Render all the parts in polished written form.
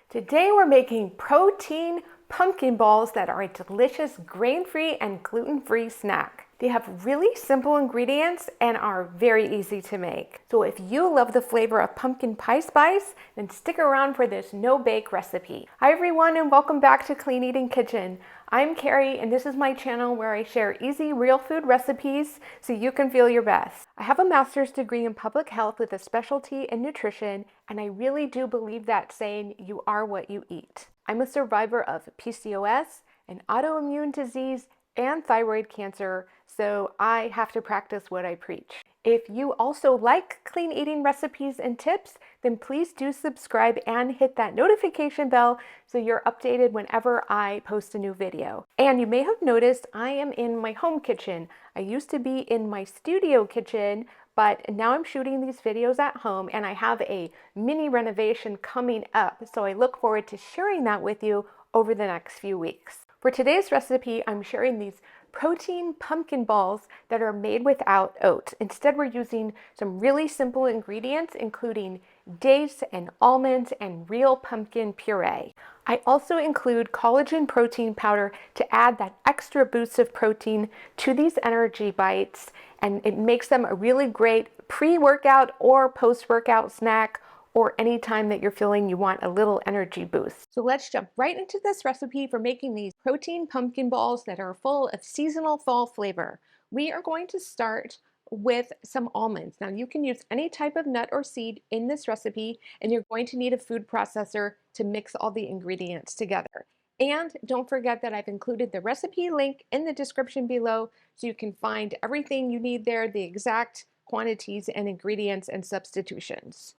Today we're making protein pumpkin balls that are a delicious grain-free and gluten-free snack. They have really simple ingredients and are very easy to make. So if you love the flavor of pumpkin pie spice, then stick around for this no-bake recipe. Hi everyone and welcome back to Clean Eating Kitchen. I'm Carrie and this is my channel where I share easy real food recipes so you can feel your best. I have a master's degree in public health with a specialty in nutrition, and I really do believe that saying, you are what you eat. I'm a survivor of PCOS, an autoimmune disease, and thyroid cancer, so I have to practice what I preach. If you also like clean eating recipes and tips, then please do subscribe and hit that notification bell so you're updated whenever I post a new video. And you may have noticed I am in my home kitchen. I used to be in my studio kitchen, but now I'm shooting these videos at home and I have a mini renovation coming up, so I look forward to sharing that with you over the next few weeks. For today's recipe, I'm sharing these protein pumpkin balls that are made without oats. Instead, we're using some really simple ingredients, including dates and almonds and real pumpkin puree. I also include collagen protein powder to add that extra boost of protein to these energy bites, and it makes them a really great pre-workout or post-workout snack, or anytime that you're feeling you want a little energy boost. So let's jump right into this recipe for making these protein pumpkin balls that are full of seasonal fall flavor. We are going to start with some almonds. Now you can use any type of nut or seed in this recipe, and you're going to need a food processor to mix all the ingredients together. And don't forget that I've included the recipe link in the description below so you can find everything you need there, the exact quantities and ingredients and substitutions.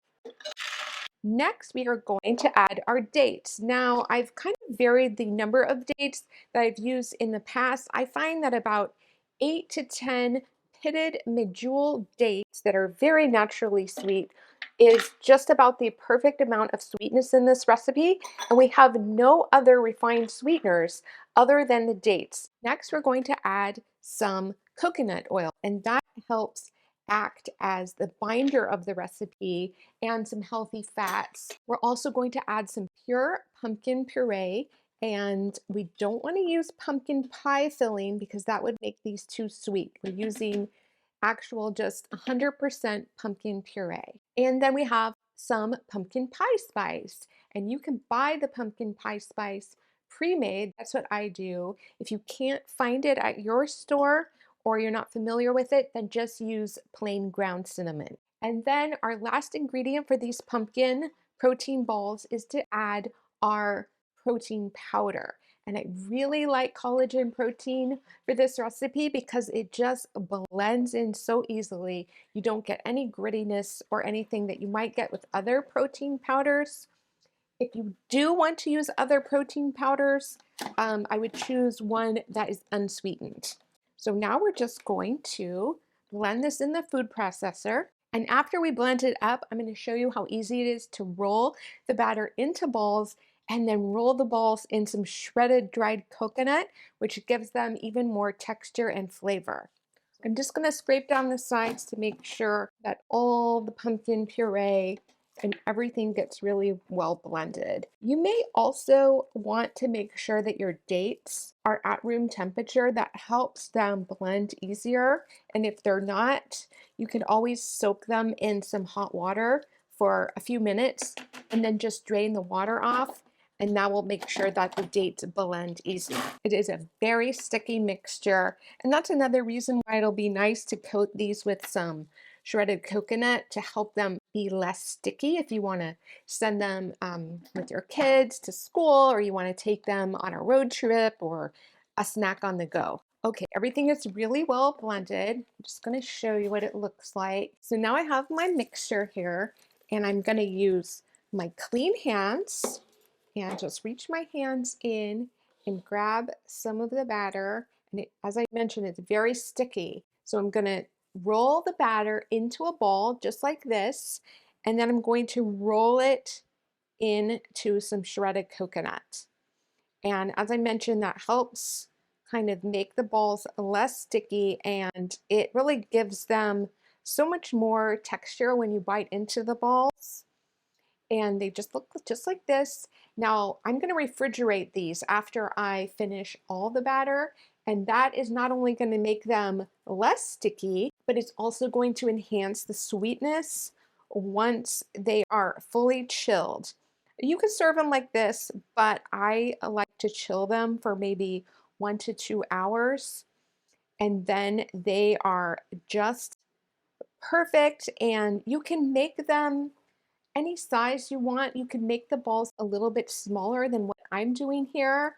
Next, we are going to add our dates. Now, I've kind of varied the number of dates that I've used in the past. I find that about 8 to 10 pitted medjool dates that are very naturally sweet is just about the perfect amount of sweetness in this recipe, and we have no other refined sweeteners other than the dates. Next, we're going to add some coconut oil, and that helps act as the binder of the recipe and some healthy fats. We're also going to add some pure pumpkin puree, and we don't want to use pumpkin pie filling because that would make these too sweet. We're using actual just 100% pumpkin puree. And then we have some pumpkin pie spice, and you can buy the pumpkin pie spice pre-made. That's what I do. If you can't find it at your store or you're not familiar with it, then just use plain ground cinnamon. And then our last ingredient for these pumpkin protein balls is to add our protein powder. And I really like collagen protein for this recipe because it just blends in so easily. You don't get any grittiness or anything that you might get with other protein powders. If you do want to use other protein powders, I would choose one that is unsweetened. So now we're just going to blend this in the food processor. And after we blend it up, I'm going to show you how easy it is to roll the batter into balls and then roll the balls in some shredded dried coconut, which gives them even more texture and flavor. I'm just going to scrape down the sides to make sure that all the pumpkin puree and everything gets really well blended. You may also want to make sure that your dates are at room temperature. That helps them blend easier. And if they're not, you can always soak them in some hot water for a few minutes and then just drain the water off. And that will make sure that the dates blend easy. It is a very sticky mixture, and that's another reason why it'll be nice to coat these with some shredded coconut to help them be less sticky if you want to send them with your kids to school, or you want to take them on a road trip or a snack on the go. Okay, everything is really well blended. I'm just going to show you what it looks like. So now I have my mixture here, and I'm going to use my clean hands and just reach my hands in and grab some of the batter. And as I mentioned, it's very sticky. So I'm going to roll the batter into a ball just like this, and then I'm going to roll it into some shredded coconut. And as I mentioned, that helps kind of make the balls less sticky, and it really gives them so much more texture when you bite into the balls. and they just look just like this. Now I'm going to refrigerate these after I finish all the batter, and that is not only going to make them less sticky, but it's also going to enhance the sweetness once they are fully chilled. You can serve them like this, but I like to chill them for maybe 1 to 2 hours, and then they are just perfect, and you can make them any size you want. You can make the balls a little bit smaller than what I'm doing here.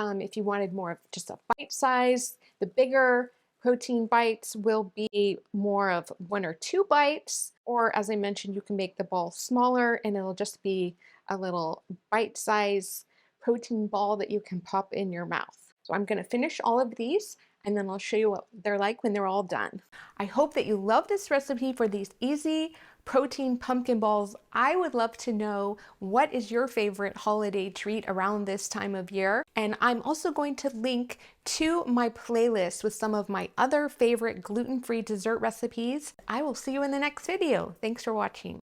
If you wanted more of just a bite size, the bigger protein bites will be more of 1 or 2 bites. Or as I mentioned, you can make the ball smaller and it'll just be a little bite size protein ball that you can pop in your mouth. So I'm going to finish all of these and then I'll show you what they're like when they're all done. I hope that you love this recipe for these easy protein pumpkin balls. I would love to know, what is your favorite holiday treat around this time of year? And I'm also going to link to my playlist with some of my other favorite gluten-free dessert recipes. I will see you in the next video. Thanks for watching.